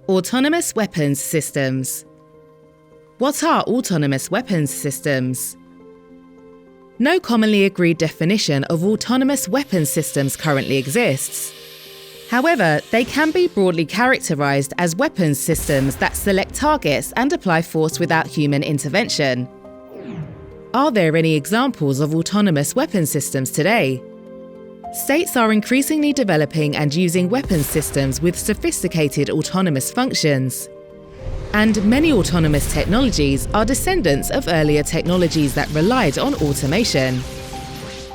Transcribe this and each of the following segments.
Autonomous weapons systems. What are autonomous weapons systems? No commonly agreed definition of autonomous weapons systems currently exists. However, they can be broadly characterized as weapons systems that select targets and apply force without human intervention. Are there any examples of autonomous weapons systems today? States are increasingly developing and using weapons systems with sophisticated autonomous functions. And many autonomous technologies are descendants of earlier technologies that relied on automation.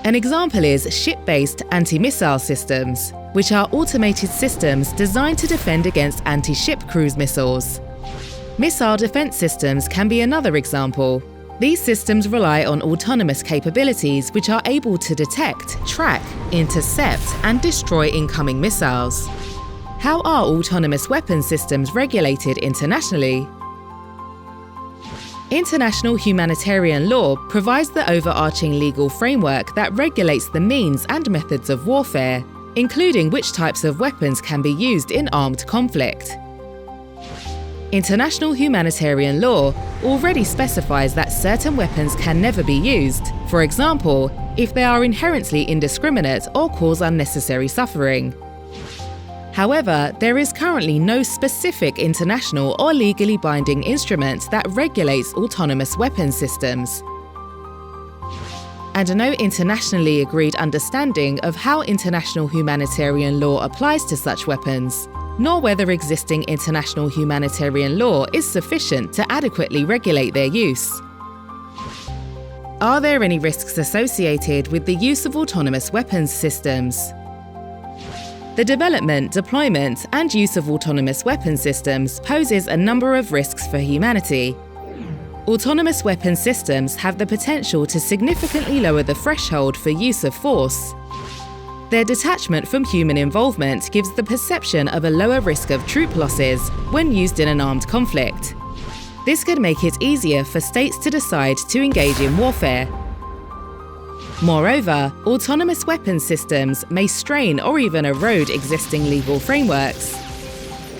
An example is ship-based anti-missile systems, which are automated systems designed to defend against anti-ship cruise missiles. Missile defense systems can be another example. These systems rely on autonomous capabilities which are able to detect, track, intercept, and destroy incoming missiles. How are autonomous weapons systems regulated internationally? International humanitarian law provides the overarching legal framework that regulates the means and methods of warfare, including which types of weapons can be used in armed conflict. International humanitarian law already specifies that certain weapons can never be used, for example, if they are inherently indiscriminate or cause unnecessary suffering. However, there is currently no specific international or legally binding instrument that regulates autonomous weapons systems, and no internationally agreed understanding of how international humanitarian law applies to such weapons, nor whether existing international humanitarian law is sufficient to adequately regulate their use. Are there any risks associated with the use of autonomous weapons systems? The development, deployment, and use of autonomous weapons systems poses a number of risks for humanity. Autonomous weapons systems have the potential to significantly lower the threshold for use of force. Their detachment from human involvement gives the perception of a lower risk of troop losses when used in an armed conflict. This could make it easier for states to decide to engage in warfare. Moreover, autonomous weapons systems may strain or even erode existing legal frameworks.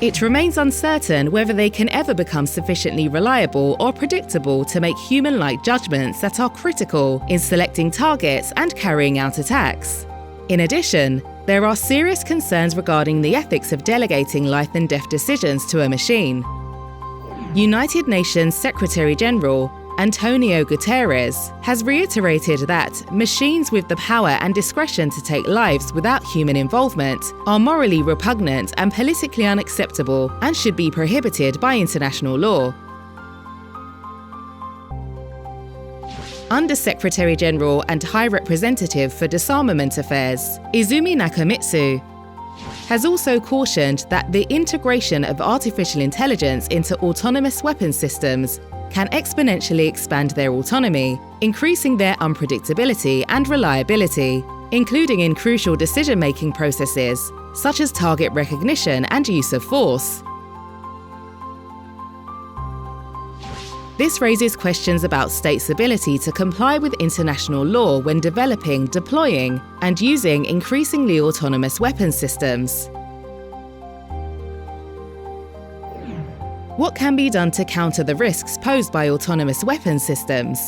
It remains uncertain whether they can ever become sufficiently reliable or predictable to make human-like judgments that are critical in selecting targets and carrying out attacks. In addition, there are serious concerns regarding the ethics of delegating life and death decisions to a machine. United Nations Secretary-General Antonio Guterres has reiterated that machines with the power and discretion to take lives without human involvement are morally repugnant and politically unacceptable and should be prohibited by international law. Under-Secretary-General and High Representative for Disarmament Affairs, Izumi Nakamitsu, has also cautioned that the integration of artificial intelligence into autonomous weapons systems can exponentially expand their autonomy, increasing their unpredictability and reliability, including in crucial decision-making processes, such as target recognition and use of force. This raises questions about states' ability to comply with international law when developing, deploying, and using increasingly autonomous weapons systems. What can be done to counter the risks posed by autonomous weapons systems?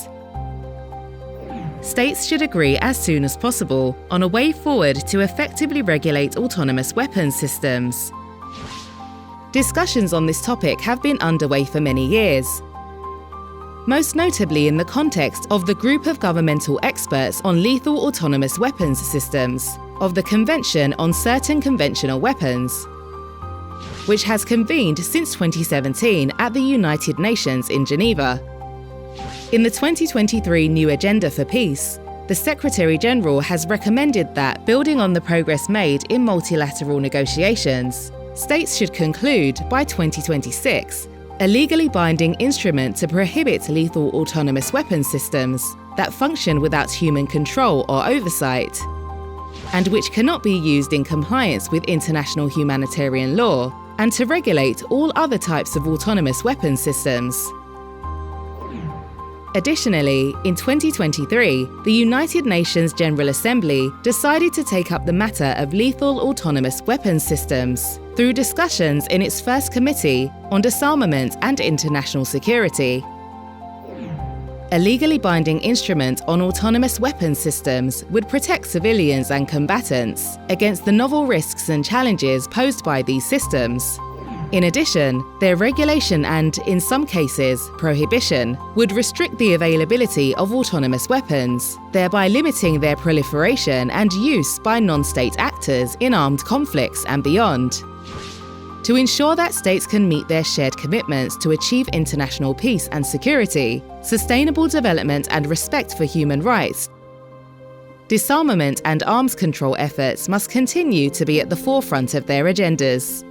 States should agree as soon as possible on a way forward to effectively regulate autonomous weapons systems. Discussions on this topic have been underway for many years, most notably in the context of the Group of Governmental Experts on Lethal Autonomous Weapons Systems of the Convention on Certain Conventional Weapons, which has convened since 2017 at the United Nations in Geneva. In the 2023 New Agenda for Peace, the Secretary-General has recommended that, building on the progress made in multilateral negotiations, states should conclude by 2026 a legally binding instrument to prohibit lethal autonomous weapons systems that function without human control or oversight, and which cannot be used in compliance with international humanitarian law, and to regulate all other types of autonomous weapons systems. Additionally, in 2023, the United Nations General Assembly decided to take up the matter of lethal autonomous weapons systems through discussions in its first Committee on Disarmament and International Security. A legally binding instrument on autonomous weapons systems would protect civilians and combatants against the novel risks and challenges posed by these systems. In addition, their regulation and, in some cases, prohibition would restrict the availability of autonomous weapons, thereby limiting their proliferation and use by non-state actors in armed conflicts and beyond. To ensure that states can meet their shared commitments to achieve international peace and security, sustainable development and respect for human rights, disarmament and arms control efforts must continue to be at the forefront of their agendas.